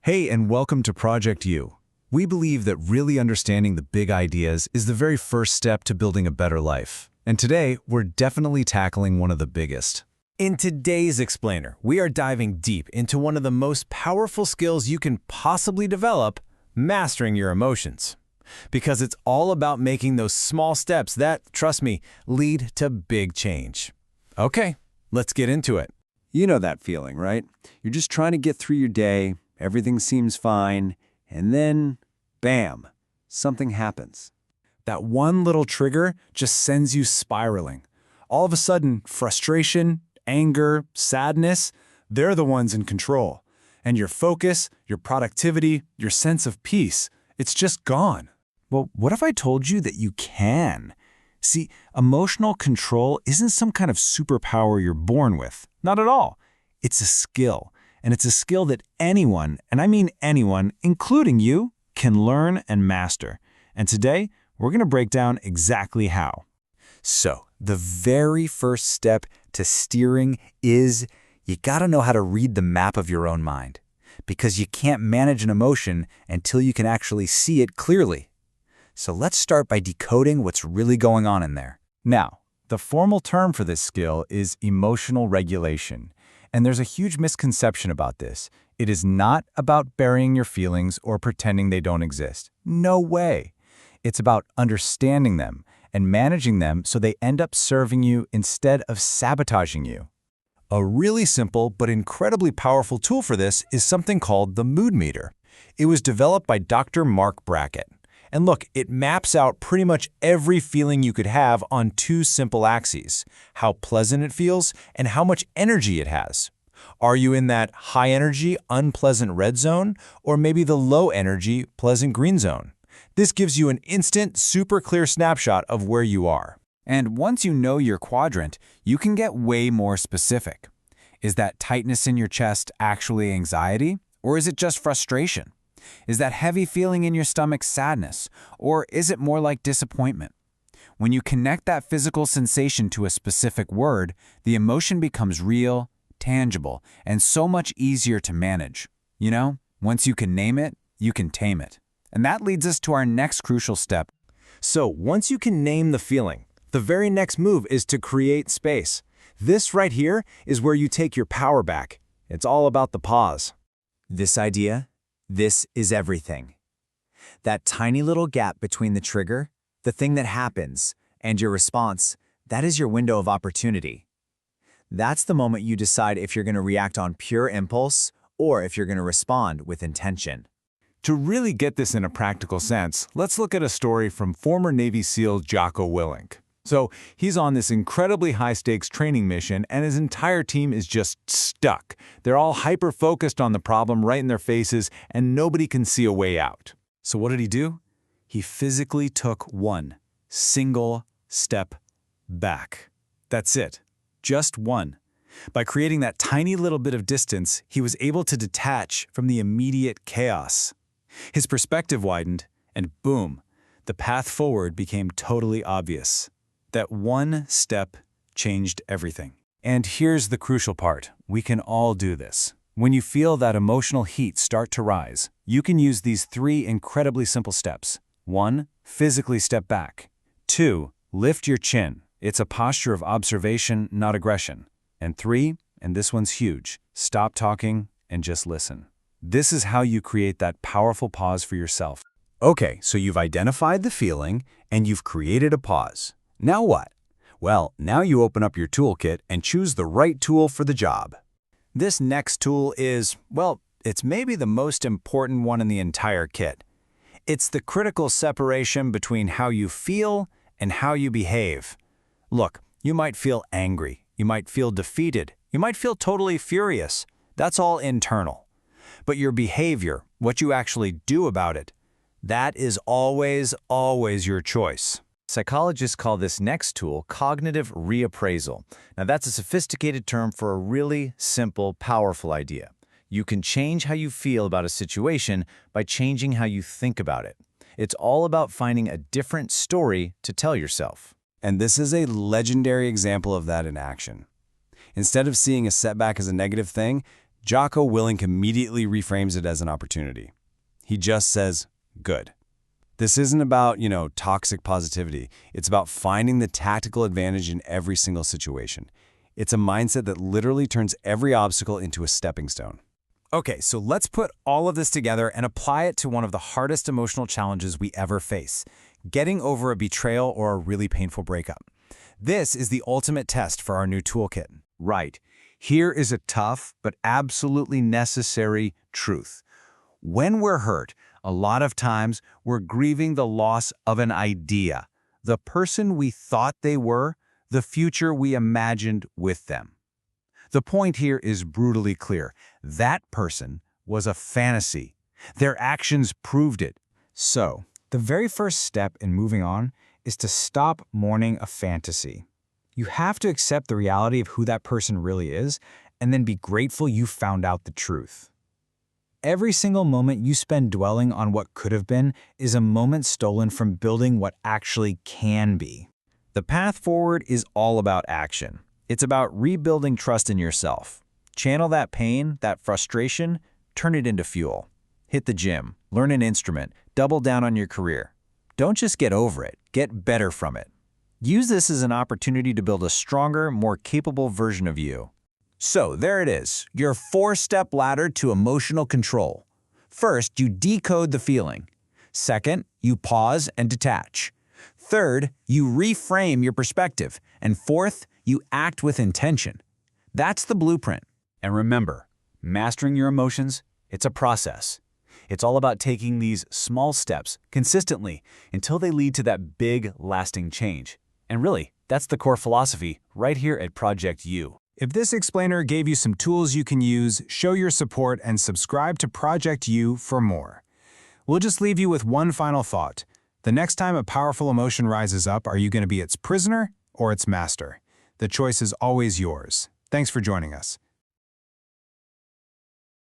Hey, and welcome to Project U. We believe that really understanding the big ideas is the very first step to building a better life. And today, we're definitely tackling one of the biggest. In today's Explainer, we are diving deep into one of the most powerful skills you can possibly develop, mastering your emotions. Because it's all about making those small steps that, trust me, lead to big change. Okay, let's get into it. You know that feeling, right? You're just trying to get through your day, everything seems fine, and then, bam, something happens. That one little trigger just sends you spiraling. All of a sudden, frustration, anger, sadness, they're the ones in control. And your focus, your productivity, your sense of peace, it's just gone. Well, what if I told you that you can? See, emotional control isn't some kind of superpower you're born with. Not at all. It's a skill. And it's a skill that anyone, and I mean anyone, including you, can learn and master. And today, we're going to break down exactly how. So, the very first step to steering is you gotta know how to read the map of your own mind. Because you can't manage an emotion until you can actually see it clearly. So let's start by decoding what's really going on in there. Now, the formal term for this skill is emotional regulation. And there's a huge misconception about this. It is not about burying your feelings or pretending they don't exist. No way. It's about understanding them and managing them so they end up serving you instead of sabotaging you. A really simple but incredibly powerful tool for this is something called the mood meter. It was developed by Dr. Mark Brackett. And look, it maps out pretty much every feeling you could have on two simple axes: how pleasant it feels and how much energy it has. Are you in that high energy, unpleasant red zone, or maybe the low energy, pleasant green zone? This gives you an instant, super clear snapshot of where you are. And once you know your quadrant, you can get way more specific. Is that tightness in your chest actually anxiety, or is it just frustration? Is that heavy feeling in your stomach sadness, or is it more like disappointment? When you connect that physical sensation to a specific word, the emotion becomes real, tangible, and so much easier to manage. You know, once you can name it, you can tame it. And that leads us to our next crucial step. So once you can name the feeling, the very next move is to create space. This right here is where you take your power back. It's all about the pause. This is everything. That tiny little gap between the trigger, the thing that happens, and your response, that is your window of opportunity. That's the moment you decide if you're going to react on pure impulse or if you're going to respond with intention. To really get this in a practical sense, let's look at a story from former Navy SEAL Jocko Willink. So he's on this incredibly high-stakes training mission, and his entire team is just stuck. They're all hyper-focused on the problem right in their faces, and nobody can see a way out. So what did he do? He physically took one single step back. That's it. Just one. By creating that tiny little bit of distance, he was able to detach from the immediate chaos. His perspective widened, and boom, the path forward became totally obvious. That one step changed everything. And here's the crucial part. We can all do this. When you feel that emotional heat start to rise, you can use these three incredibly simple steps. 1. Physically step back. 2. Lift your chin. It's a posture of observation, not aggression. And 3, and this one's huge, stop talking and just listen. This is how you create that powerful pause for yourself. Okay, so you've identified the feeling and you've created a pause. Now what? Well, now you open up your toolkit and choose the right tool for the job. This next tool is, well, it's maybe the most important one in the entire kit. It's the critical separation between how you feel and how you behave. Look, you might feel angry, you might feel defeated, you might feel totally furious. That's all internal. But your behavior, what you actually do about it, that is always your choice. Psychologists call this next tool cognitive reappraisal. Now that's a sophisticated term for a really simple, powerful idea. You can change how you feel about a situation by changing how you think about it. It's all about finding a different story to tell yourself. And this is a legendary example of that in action. Instead of seeing a setback as a negative thing, Jocko Willink immediately reframes it as an opportunity. He just says, good. This isn't about, toxic positivity. It's about finding the tactical advantage in every single situation. It's a mindset that literally turns every obstacle into a stepping stone. Okay, so let's put all of this together and apply it to one of the hardest emotional challenges we ever face, getting over a betrayal or a really painful breakup. This is the ultimate test for our new toolkit. Right. Here is a tough but absolutely necessary truth. When we're hurt, a lot of times we're grieving the loss of an idea, the person we thought they were, the future we imagined with them. The point here is brutally clear. That person was a fantasy. Their actions proved it. So, the very first step in moving on is to stop mourning a fantasy. You have to accept the reality of who that person really is, and then be grateful you found out the truth. Every single moment you spend dwelling on what could have been is a moment stolen from building what actually can be. The path forward is all about action. It's about rebuilding trust in yourself. Channel that pain, that frustration, turn it into fuel. Hit the gym, learn an instrument, double down on your career. Don't just get over it, get better from it. Use this as an opportunity to build a stronger, more capable version of you. So there it is, your 4-step ladder to emotional control. First, you decode the feeling. Second, you pause and detach. Third, you reframe your perspective. And fourth, you act with intention. That's the blueprint. And remember, mastering your emotions, it's a process. It's all about taking these small steps consistently until they lead to that big, lasting change. And really, that's the core philosophy right here at Project U. If this explainer gave you some tools you can use, show your support and subscribe to Project U for more. We'll just leave you with one final thought. The next time a powerful emotion rises up, are you going to be its prisoner or its master? The choice is always yours. Thanks for joining us.